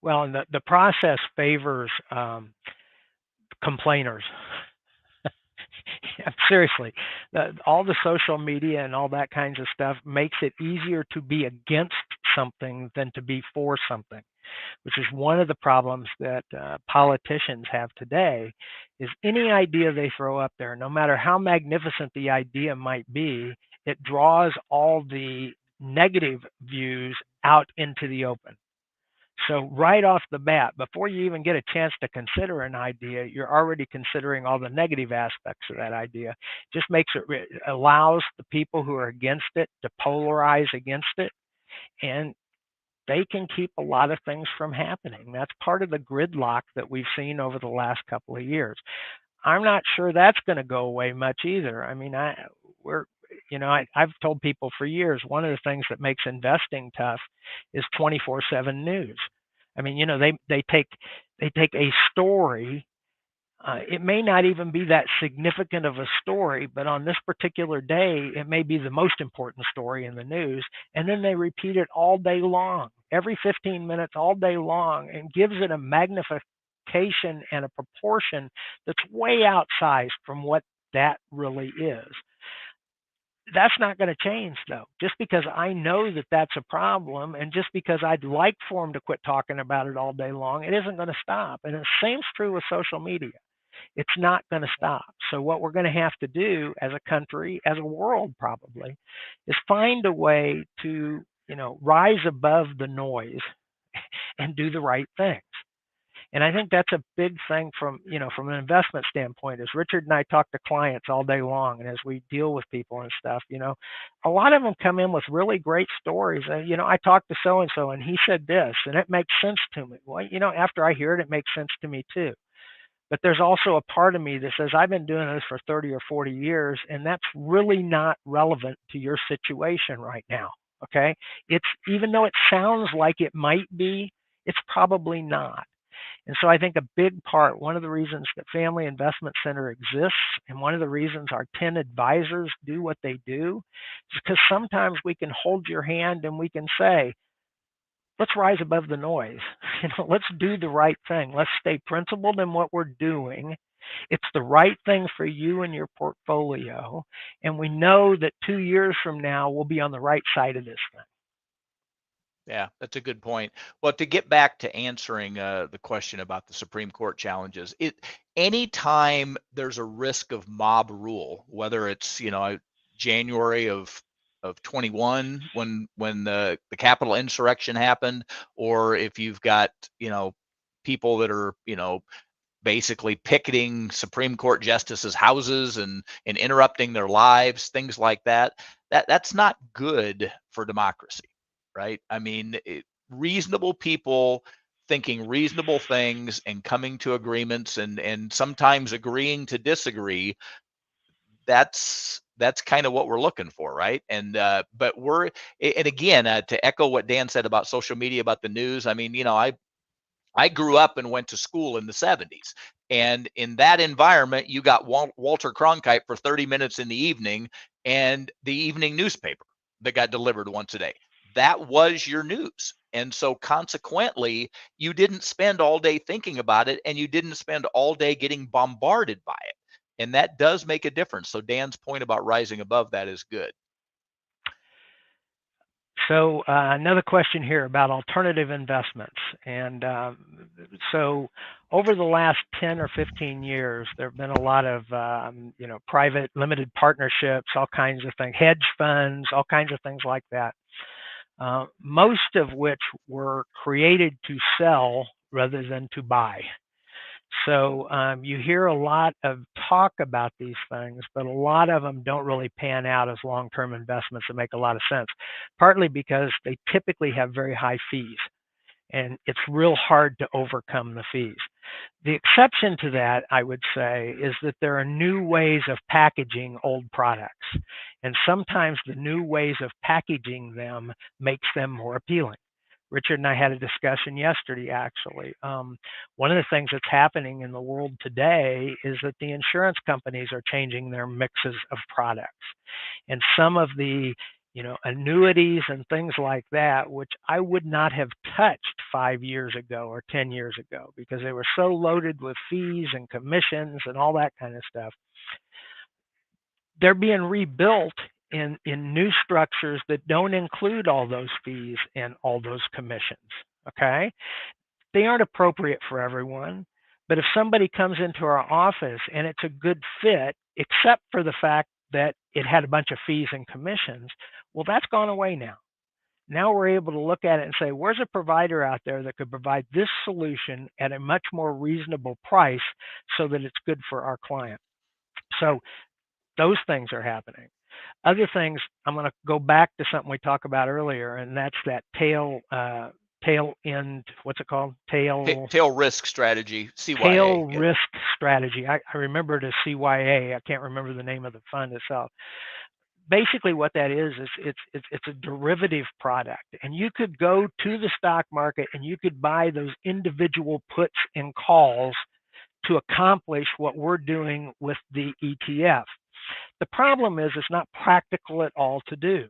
Well, and the process favors complainers. Seriously, all the social media and all that kinds of stuff makes it easier to be against something than to be for something, which is one of the problems that politicians have today. Is any idea they throw up there, no matter how magnificent the idea might be, it draws all the negative views out into the open. So right off the bat, before you even get a chance to consider an idea, you're already considering all the negative aspects of that idea. Just allows the people who are against it to polarize against it, and they can keep a lot of things from happening. That's part of the gridlock that we've seen over the last couple of years. I'm not sure that's going to go away much either. I mean, I've told people for years, one of the things that makes investing tough is 24/7 news. I mean, they take a story. It may not even be that significant of a story, but on this particular day, it may be the most important story in the news. And then they repeat it all day long, every 15 minutes, all day long, and gives it a magnification and a proportion that's way outsized from what that really is. That's not going to change, though. Just because I know that that's a problem, and just because I'd like for them to quit talking about it all day long, it isn't going to stop. And the same's true with social media. It's not going to stop. So what we're going to have to do as a country, as a world probably, is find a way to, rise above the noise and do the right things. And I think that's a big thing from an investment standpoint. As Richard and I talk to clients all day long, and as we deal with people and stuff, a lot of them come in with really great stories. I talked to so and so, and he said this, and it makes sense to me. Well, after I hear it, it makes sense to me too. But there's also a part of me that says I've been doing this for 30 or 40 years, and that's really not relevant to your situation right now. Okay, it's, even though it sounds like it might be, it's probably not. And so I think a big part, one of the reasons that Family Investment Center exists, and one of the reasons our 10 advisors do what they do, is because sometimes we can hold your hand and we can say, let's rise above the noise. Let's do the right thing. Let's stay principled in what we're doing. It's the right thing for you and your portfolio. And we know that 2 years from now, we'll be on the right side of this thing. Yeah, that's a good point. Well, to get back to answering the question about the Supreme Court challenges, anytime there's a risk of mob rule, whether it's January of 21 when the Capitol insurrection happened, or if you've got people that are, basically picketing Supreme Court justices' houses and interrupting their lives, things like that. That's not good for democracy, right? I mean, reasonable people thinking reasonable things and coming to agreements and sometimes agreeing to disagree. That's kind of what we're looking for, right? And but and again, to echo what Dan said about social media, about the news. I mean, I grew up and went to school in the 70s. And in that environment, you got Walter Cronkite for 30 minutes in the evening and the evening newspaper that got delivered once a day. That was your news. And so consequently, you didn't spend all day thinking about it, and you didn't spend all day getting bombarded by it. And that does make a difference. So Dan's point about rising above that is good. So another question here about alternative investments. And so over the last 10 or 15 years, there have been a lot of, private limited partnerships, all kinds of things, hedge funds, all kinds of things like that, most of which were created to sell rather than to buy. So you hear a lot of talk about these things, but a lot of them don't really pan out as long-term investments that make a lot of sense, partly because they typically have very high fees, and it's real hard to overcome the fees. The exception to that, I would say, is that there are new ways of packaging old products, and sometimes the new ways of packaging them makes them more appealing. Richard and I had a discussion yesterday, actually. One of the things that's happening in the world today is that the insurance companies are changing their mixes of products. And some of the annuities and things like that, which I would not have touched 5 years ago or 10 years ago because they were so loaded with fees and commissions and all that kind of stuff. They're being rebuilt in new structures that don't include all those fees and all those commissions. Okay. They aren't appropriate for everyone, but if somebody comes into our office and it's a good fit, except for the fact that it had a bunch of fees and commissions, well, that's gone away now. Now we're able to look at it and say, where's a provider out there that could provide this solution at a much more reasonable price so that it's good for our client? So those things are happening. Other things, I'm going to go back to something we talked about earlier, and that's that tail end, what's it called? Tail risk strategy, CYA. Tail risk strategy. I remember it as CYA. I can't remember the name of the fund itself. Basically what that is it's a derivative product, and you could go to the stock market and you could buy those individual puts and calls to accomplish what we're doing with the ETF. The problem is it's not practical at all to do.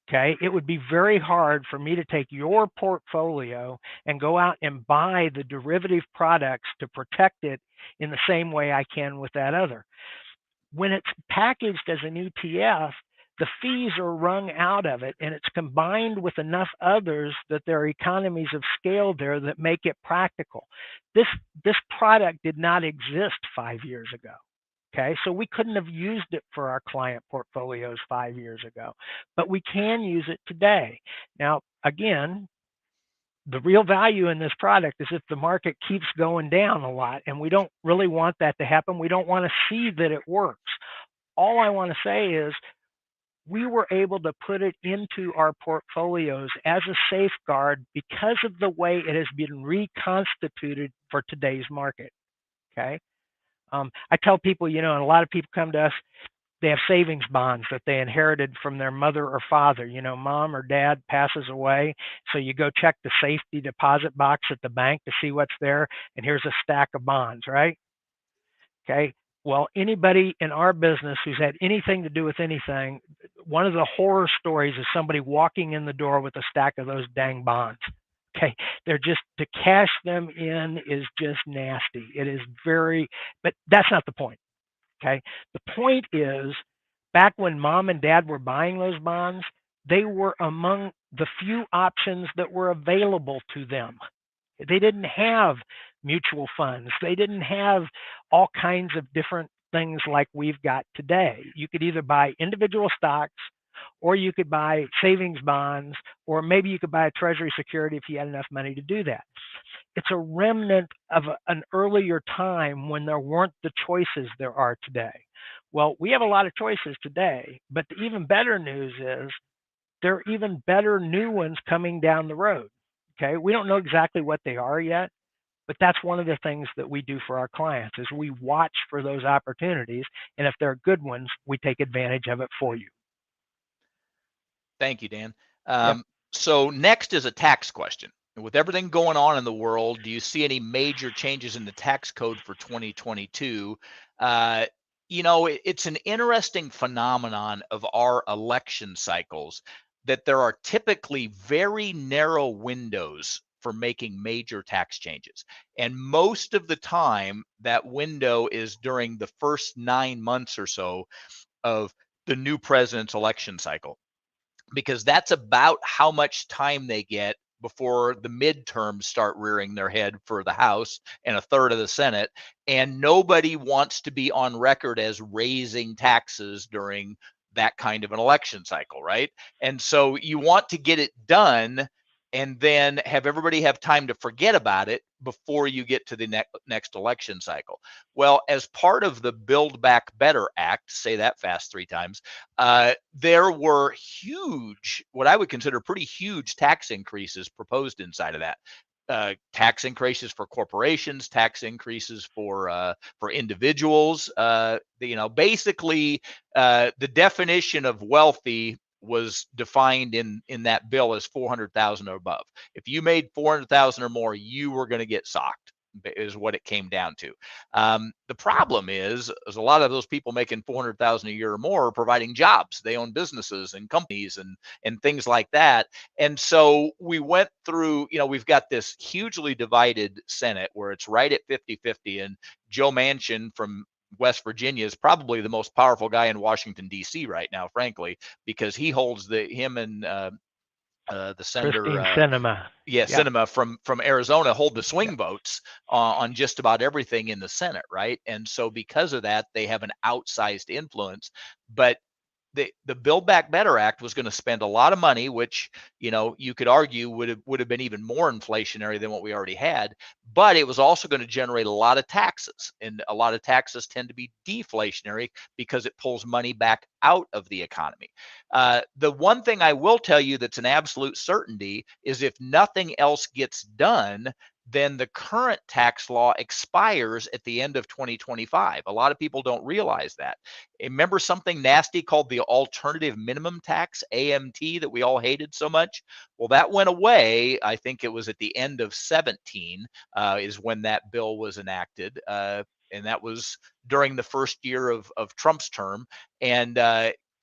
Okay, it would be very hard for me to take your portfolio and go out and buy the derivative products to protect it in the same way I can with that other. When it's packaged as an ETF, the fees are wrung out of it, and it's combined with enough others that there are economies of scale there that make it practical. This product did not exist 5 years ago. Okay, so we couldn't have used it for our client portfolios 5 years ago, but we can use it today. Now, again, the real value in this product is if the market keeps going down a lot, and we don't really want that to happen. We don't want to see that it works. All I want to say is we were able to put it into our portfolios as a safeguard because of the way it has been reconstituted for today's market. Okay. I tell people, and a lot of people come to us, they have savings bonds that they inherited from their mother or father. Mom or dad passes away, so you go check the safety deposit box at the bank to see what's there, and here's a stack of bonds, right? Okay. Well, anybody in our business who's had anything to do with anything, one of the horror stories is somebody walking in the door with a stack of those dang bonds. Okay, they're just, to cash them in is just nasty. It is but that's not the point. Okay, the point is, back when mom and dad were buying those bonds, they were among the few options that were available to them. They didn't have mutual funds. They didn't have all kinds of different things like we've got today. You could either buy individual stocks, or you could buy savings bonds, or maybe you could buy a treasury security if you had enough money to do that. it's a remnant of an earlier time when there weren't the choices there are today. Well, we have a lot of choices today, but the even better news is there are even better new ones coming down the road. Okay, we don't know exactly what they are yet, but that's one of the things that we do for our clients is we watch for those opportunities, and if they're good ones, we take advantage of it for you. Thank you, Dan. Yep. So next is a tax question. With everything going on in the world, do you see any major changes in the tax code for 2022? It's an interesting phenomenon of our election cycles that there are typically very narrow windows for making major tax changes. And most of the time, that window is during the first 9 months or so of the new president's election cycle, because that's about how much time they get before the midterms start rearing their head for the House and a third of the Senate. And nobody wants to be on record as raising taxes during that kind of an election cycle, right? And so you want to get it done and then have everybody have time to forget about it before you get to the next election cycle. Well, as part of the Build Back Better Act, say that fast 3 times, there were huge, what I would consider pretty huge tax increases proposed inside of that. Tax increases for corporations, tax increases for individuals. Basically, the definition of wealthy was defined in that bill as 400,000 or above. If you made 400,000 or more, you were going to get socked, is what it came down to. The problem is a lot of those people making 400,000 a year or more are providing jobs. They own businesses and companies and things like that. And so we went through, we've got this hugely divided Senate where it's right at 50-50, and Joe Manchin from West Virginia is probably the most powerful guy in Washington, D.C. right now, frankly, because he holds him and the Christine senator, Sinema. Yeah. Sinema from Arizona, hold the swing votes on just about everything in the Senate, right? And so because of that, they have an outsized influence. But the Build Back Better Act was going to spend a lot of money, which you could argue would have been even more inflationary than what we already had. But it was also going to generate a lot of taxes, and a lot of taxes tend to be deflationary because it pulls money back out of the economy. The one thing I will tell you that's an absolute certainty is if nothing else gets done, then the current tax law expires at the end of 2025. A lot of people don't realize that. Remember something nasty called the alternative minimum tax, AMT, that we all hated so much? Well, that went away. I think it was at the end of 17 is when that bill was enacted. And that was during the first year of Trump's term. And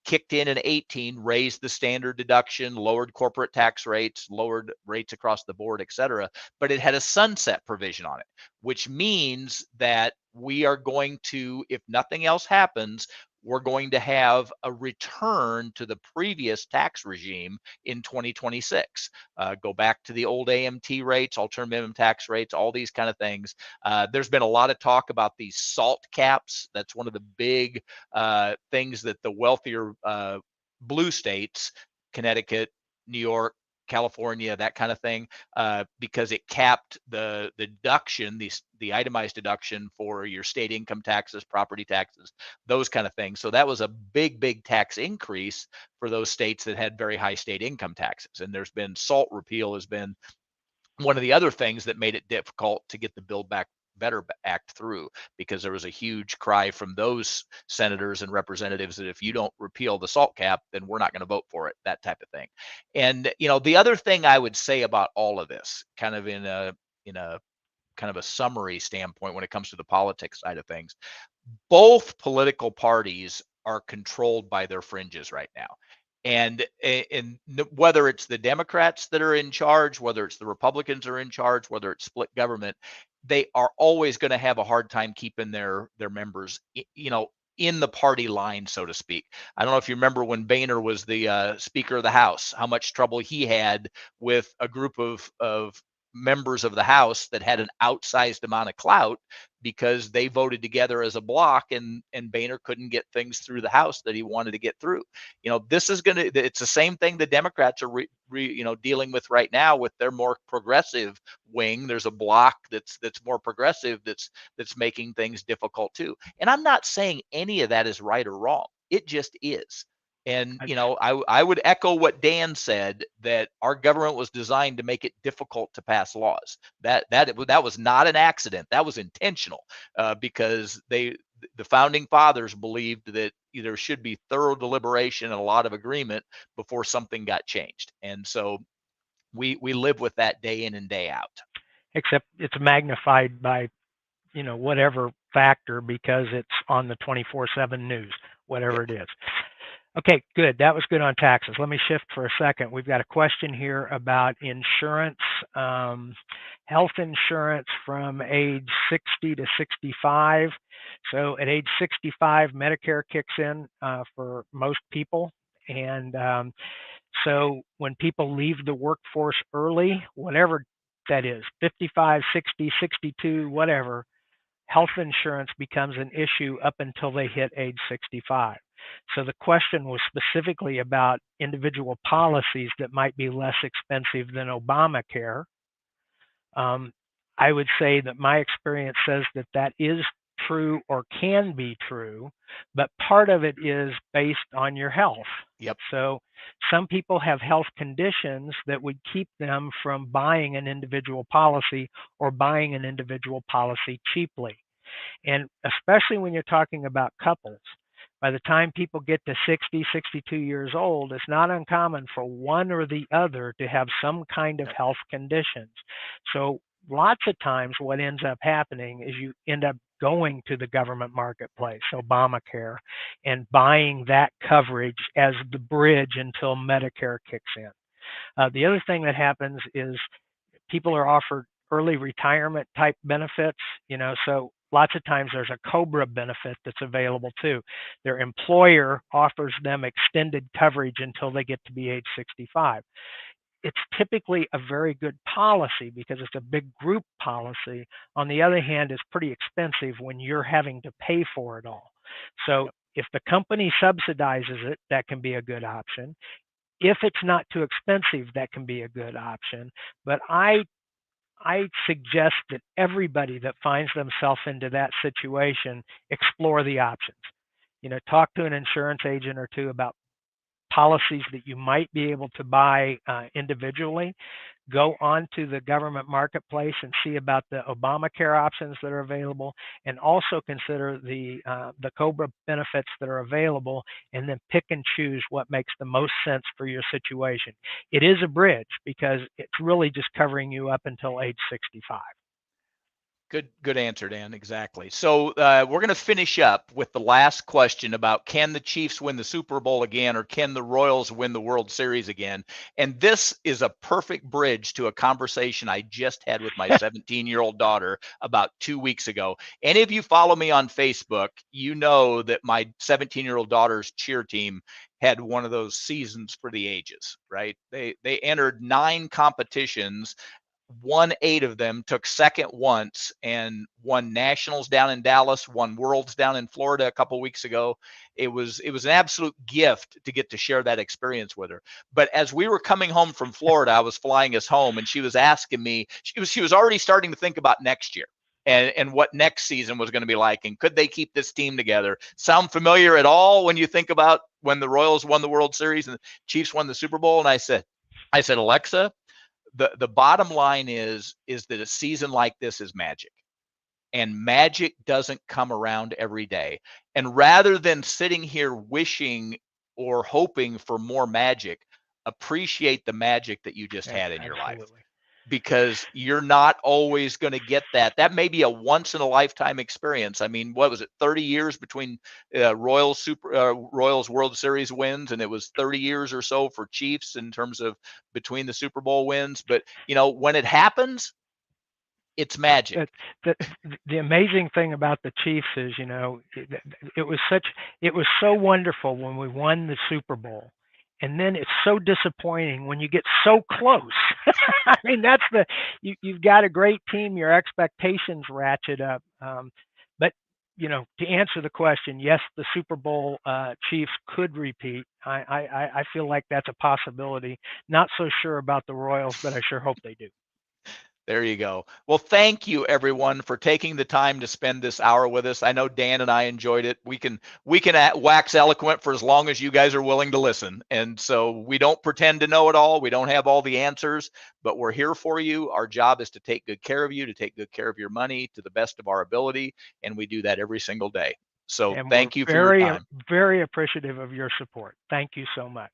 kicked in 18, raised the standard deduction, lowered corporate tax rates, lowered rates across the board, et cetera. But it had a sunset provision on it, which means that we are going to, if nothing else happens, we're going to have a return to the previous tax regime in 2026. Go back to the old AMT rates, alternative minimum tax rates, all these kind of things. There's been a lot of talk about these SALT caps. That's one of the big things that the wealthier blue states, Connecticut, New York, California, that kind of thing, because it capped the deduction, the itemized deduction for your state income taxes, property taxes, those kind of things. So that was a big tax increase for those states that had very high state income taxes. And there's been SALT repeal has been one of the other things that made it difficult to get the Build Back Better Act through, because there was a huge cry from those senators and representatives that if you don't repeal the SALT cap, then we're not going to vote for it, that type of thing. And the other thing I would say about all of this, kind of in a kind of a summary standpoint when it comes to the politics side of things, both political parties are controlled by their fringes right now. And whether it's the Democrats that are in charge, whether it's the Republicans are in charge, whether it's split government, they are always going to have a hard time keeping their members, in the party line, so to speak. I don't know if you remember when Boehner was the Speaker of the House, how much trouble he had with a group of members of the House that had an outsized amount of clout because they voted together as a block, and Boehner couldn't get things through the House that he wanted to get through. This is it's the same thing the Democrats are dealing with right now with their more progressive wing. There's a block that's more progressive that's making things difficult too. And I'm not saying any of that is right or wrong. It just is. And I would echo what Dan said, that our government was designed to make it difficult to pass laws. That was not an accident. That was intentional, because the founding fathers believed that there should be thorough deliberation and a lot of agreement before something got changed. And so we live with that day in and day out. Except it's magnified by whatever factor, because it's on the 24/7 news, whatever it is. Okay, good. That was good on taxes. Let me shift for a second. We've got a question here about insurance, health insurance from age 60 to 65. So at age 65, Medicare kicks in for most people. And so when people leave the workforce early, whatever that is, 55, 60, 62, whatever, health insurance becomes an issue up until they hit age 65. So the question was specifically about individual policies that might be less expensive than Obamacare. I would say that my experience says that that is true or can be true, but part of it is based on your health. Yep. So some people have health conditions that would keep them from buying an individual policy or buying an individual policy cheaply. And especially when you're talking about couples, by the time people get to 60, 62 years old, it's not uncommon for one or the other to have some kind of health conditions. So lots of times what ends up happening is you end up going to the government marketplace, Obamacare, and buying that coverage as the bridge until Medicare kicks in. The other thing that happens is people are offered early retirement type benefits, so lots of times there's a COBRA benefit that's available too. Their employer offers them extended coverage until they get to be age 65. It's typically a very good policy because it's a big group policy. On the other hand, it's pretty expensive when you're having to pay for it all. So if the company subsidizes it, that can be a good option. If it's not too expensive, that can be a good option. But I suggest that everybody that finds themselves into that situation explore the options. Talk to an insurance agent or two about policies that you might be able to buy individually. Go onto the government marketplace and see about the Obamacare options that are available, and also consider the COBRA benefits that are available, and then pick and choose what makes the most sense for your situation. It is a bridge because it's really just covering you up until age 65. Good answer, Dan. Exactly. So we're going to finish up with the last question about, can the Chiefs win the Super Bowl again, or can the Royals win the World Series again? And this is a perfect bridge to a conversation I just had with my 17-year-old daughter about 2 weeks ago. Any of you follow me on Facebook, you know that my 17-year-old daughter's cheer team had one of those seasons for the ages, right? They entered 9 competitions, won 8 of them, took second once, and won nationals down in Dallas, won worlds down in Florida a couple weeks ago. It was an absolute gift to get to share that experience with her. But as we were coming home from Florida, I was flying us home, and she was asking me, she was already starting to think about next year and what next season was going to be like, and could they keep this team together? Sound familiar at all when you think about when the Royals won the World Series and the Chiefs won the Super Bowl? And I said, Alexa, the bottom line is that a season like this is magic, and magic doesn't come around every day. And rather than sitting here wishing or hoping for more magic, appreciate the magic that you just had in your life, because you're not always going to get that. That may be a once in a lifetime experience. I mean, what was it, 30 years between Royals World Series wins, and it was 30 years or so for Chiefs in terms of between the Super Bowl wins. But when it happens, it's magic. The amazing thing about the Chiefs is, it was so wonderful when we won the Super Bowl. And then it's so disappointing when you get so close. I mean, you've got a great team, your expectations ratchet up. But to answer the question, yes, the Super Bowl Chiefs could repeat. I feel like that's a possibility. Not so sure about the Royals, but I sure hope they do. There you go. Well, thank you everyone for taking the time to spend this hour with us. I know Dan and I enjoyed it. We can wax eloquent for as long as you guys are willing to listen. And so we don't pretend to know it all. We don't have all the answers, but we're here for you. Our job is to take good care of you, to take good care of your money to the best of our ability, and we do that every single day. So And thank you we're for your time. very appreciative of your support. Thank you so much.